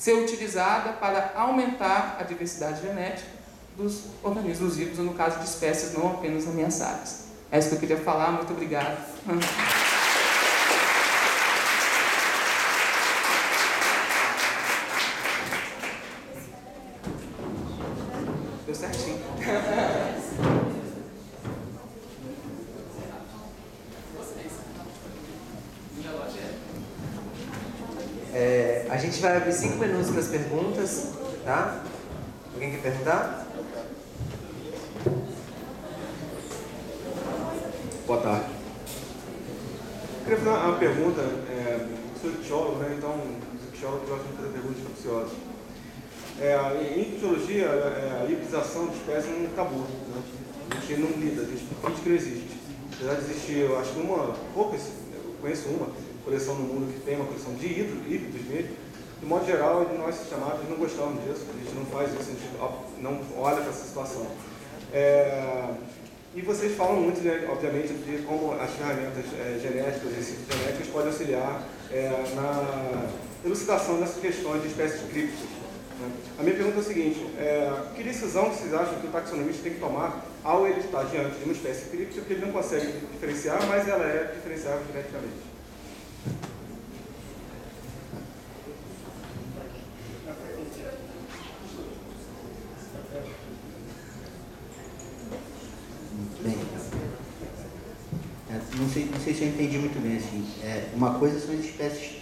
ser utilizada para aumentar a diversidade genética dos organismos vivos, ou no caso de espécies não apenas ameaçadas. É isso que eu queria falar, muito obrigado. Deu certinho. A gente vai abrir 5 minutos para as perguntas, tá? Alguém quer perguntar? Boa tarde. Eu queria fazer uma pergunta, sou ictiólogo, né? Então os ictiólogos gostam de fazer perguntas capciosas. Em ictiologia, a hibridização de espécies é um tabu, né? A gente não lida, a gente finge que não existe. Apesar de existir, eu acho que poucas, eu conheço uma coleção no mundo que tem uma coleção de híbridos mesmo. De modo geral, nós chamados não gostamos disso, a gente não faz isso, a gente não olha para essa situação. E vocês falam muito, né, obviamente, de como as ferramentas genéticas e ciências genéticas podem auxiliar na elucidação dessas questões de espécies crípticas. Né? A minha pergunta é a seguinte, que decisão vocês acham que o taxonomista tem que tomar ao ele estar diante de uma espécie críptica que ele não consegue diferenciar, mas ela é diferenciável geneticamente? Bem, não sei se eu entendi muito bem, assim, uma coisa são as espécies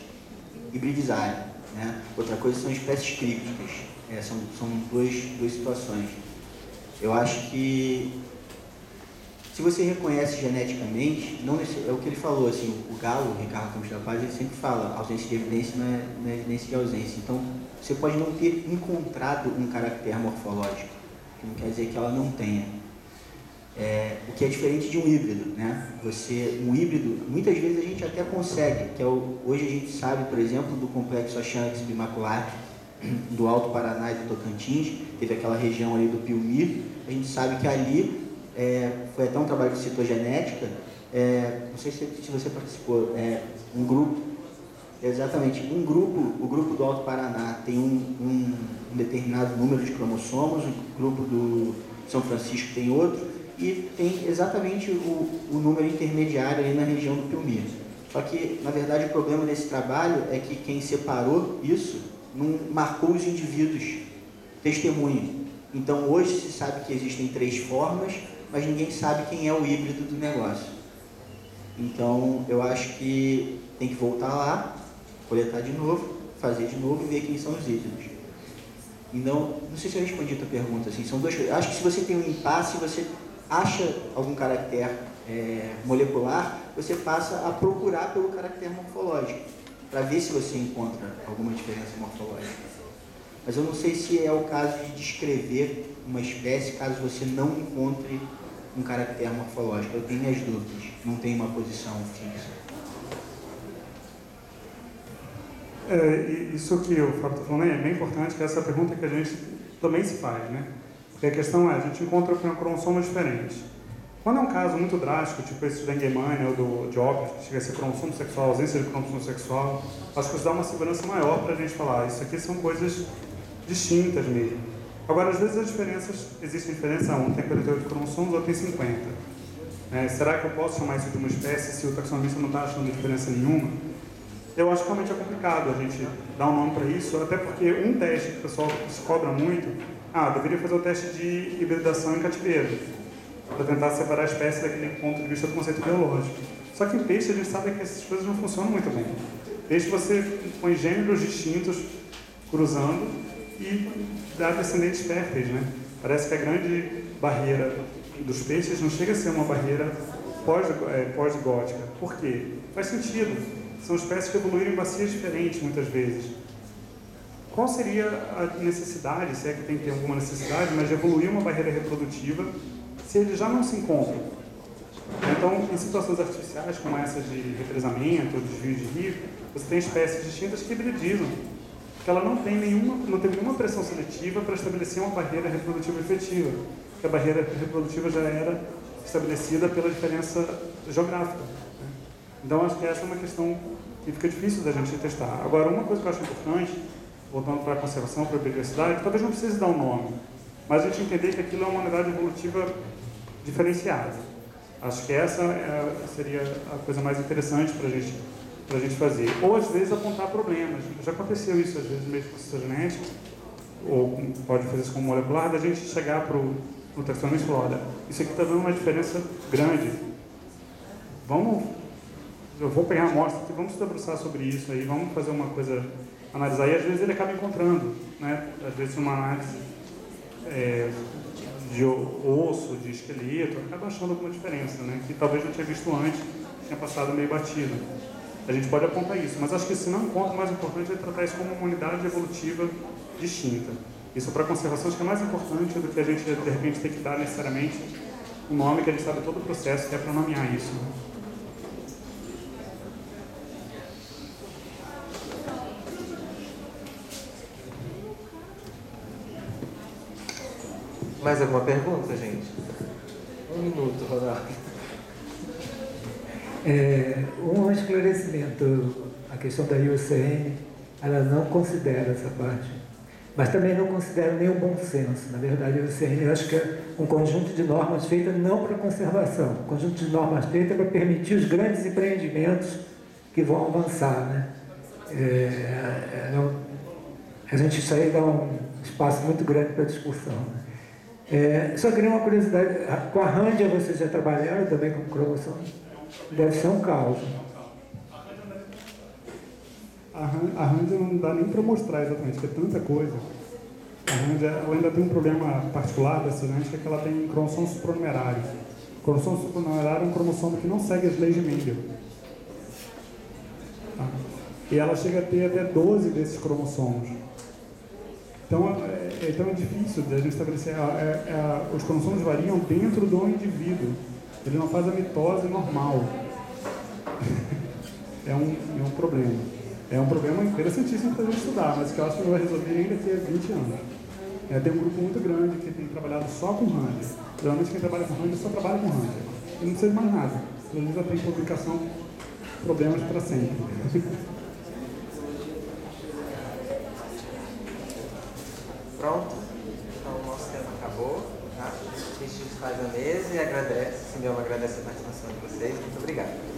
hibridizarem, né? Outra coisa são espécies crípticas, são duas situações. Eu acho que se você reconhece geneticamente, não é o que ele falou, assim, o Galo, o Ricardo Campos da Paz, ele sempre fala, ausência de evidência não é evidência de ausência. Então, você pode não ter encontrado um caractere morfológico, que não quer dizer que ela não tenha. O que é diferente de um híbrido, né? Um híbrido, muitas vezes a gente até consegue, hoje a gente sabe, por exemplo, do complexo Achanx bimacular do Alto Paraná e do Tocantins, teve aquela região ali do Piumir, a gente sabe que ali foi até um trabalho de citogenética, não sei se você participou, um grupo, exatamente, o grupo do Alto Paraná tem um determinado número de cromossomos, o grupo do São Francisco tem outro, e tem exatamente o número intermediário ali na região do Piumir. Só que, na verdade, o problema desse trabalho é que quem separou isso não marcou os indivíduos testemunho. Então, hoje se sabe que existem 3 formas, mas ninguém sabe quem é o híbrido do negócio. Então, eu acho que tem que voltar lá, coletar de novo, fazer de novo e ver quem são os híbridos. Então, não sei se eu respondi a tua pergunta, assim, são duas coisas. Acho que se você tem um impasse, você acha algum caractere molecular, você passa a procurar pelo caractere morfológico, para ver se você encontra alguma diferença morfológica. Mas eu não sei se é o caso de descrever uma espécie caso você não encontre um caractere morfológico. Eu tenho minhas dúvidas, não tenho uma posição fixa. Isso que o Fábio está falando é bem importante, que essa é a pergunta que a gente também se faz, né? Porque a questão a gente encontra cromossomos diferentes. Quando é um caso muito drástico, tipo esse de Engelmann ou de óbito, que chega a ser cromossomo sexual, ausência de cromossomo sexual, acho que isso dá uma segurança maior para a gente falar, isso aqui são coisas distintas mesmo. Agora, às vezes existe diferença, um tem 48 cromossomos, outro tem 50. Será que eu posso chamar isso de uma espécie se o taxonomista não está achando diferença nenhuma? Eu acho que realmente é complicado a gente dar um nome para isso, até porque um teste que o pessoal se cobra muito, deveria fazer o teste de hibridação em cativeiro, para tentar separar a espécie daquele ponto de vista do conceito biológico. Só que em peixe a gente sabe que essas coisas não funcionam muito bem. Peixe você põe gêneros distintos cruzando e dá descendentes férteis, né? Parece que a grande barreira dos peixes não chega a ser uma barreira pós-gótica. Por quê? Faz sentido. São espécies que evoluíram em bacias diferentes muitas vezes. Qual seria a necessidade, se é que tem que ter alguma necessidade, mas de evoluir uma barreira reprodutiva se eles já não se encontram? Então, em situações artificiais como essas de represamento ou desvio de rio, você tem espécies distintas que hibridizam, porque ela não teve nenhuma pressão seletiva para estabelecer uma barreira reprodutiva efetiva, porque a barreira reprodutiva já era estabelecida pela diferença geográfica. Né? Então, acho que essa é uma questão que fica difícil da gente testar. Agora, uma coisa que eu acho importante voltando para a conservação, para a biodiversidade, talvez não precise dar um nome, mas a gente entender que aquilo é uma unidade evolutiva diferenciada. Acho que essa seria a coisa mais interessante para a gente fazer. Ou, às vezes, apontar problemas. Já aconteceu isso, às vezes, mesmo com citogenética, ou pode fazer isso com molecular, da gente chegar para o taxonomista e falar, olha, isso aqui está dando uma diferença grande. Eu vou pegar a amostra e vamos se debruçar sobre isso aí, vamos fazer uma coisa, analisar. E, às vezes, ele acaba encontrando, né? Às vezes, uma análise de osso, de esqueleto, acaba achando alguma diferença, né? Que talvez não tinha visto antes, tinha passado meio batido. A gente pode apontar isso, mas acho que se não encontra, o mais importante é tratar isso como uma unidade evolutiva distinta. Isso para a conservação acho que é mais importante do que a gente, de repente, ter que dar necessariamente um nome que a gente sabe todo o processo que é para nomear isso. Né? Mais alguma pergunta, gente? 1 minuto, Ronaldo. Um esclarecimento, a questão da IUCN, ela não considera essa parte, mas também não considera nem o bom senso. Na verdade, a IUCN, eu acho que é um conjunto de normas feita não para conservação, um conjunto de normas feita para permitir os grandes empreendimentos que vão avançar, né? A gente isso aí dá um espaço muito grande para discussão, né? Só queria uma curiosidade, com a Rândia vocês já trabalharam também com cromossomo? Deve ser um caos. A Rândia não dá nem para mostrar exatamente, porque é tanta coisa. A Rândia ela ainda tem um problema particular da cinética, que ela tem cromossomo supranumerário. O cromossomo supranumerário é um cromossomo que não segue as leis de Mendel. Tá? E ela chega a ter até 12 desses cromossomos. Então é difícil de a gente estabelecer. Os cromossomos variam dentro do indivíduo. Ele não faz a mitose normal. É um problema. É um problema interessantíssimo para a gente estudar, mas que eu acho que não vai resolver nem daqui a 20 anos. Tem um grupo muito grande que tem trabalhado só com Rândia. Geralmente quem trabalha com Rândia só trabalha com Rândia. E não precisa de mais nada. Ele já tem publicação, problemas para sempre. Pronto? Então o nosso tempo acabou. Tá? A gente faz a mesa e agradece. O Simeão agradece a participação de vocês. Muito obrigado.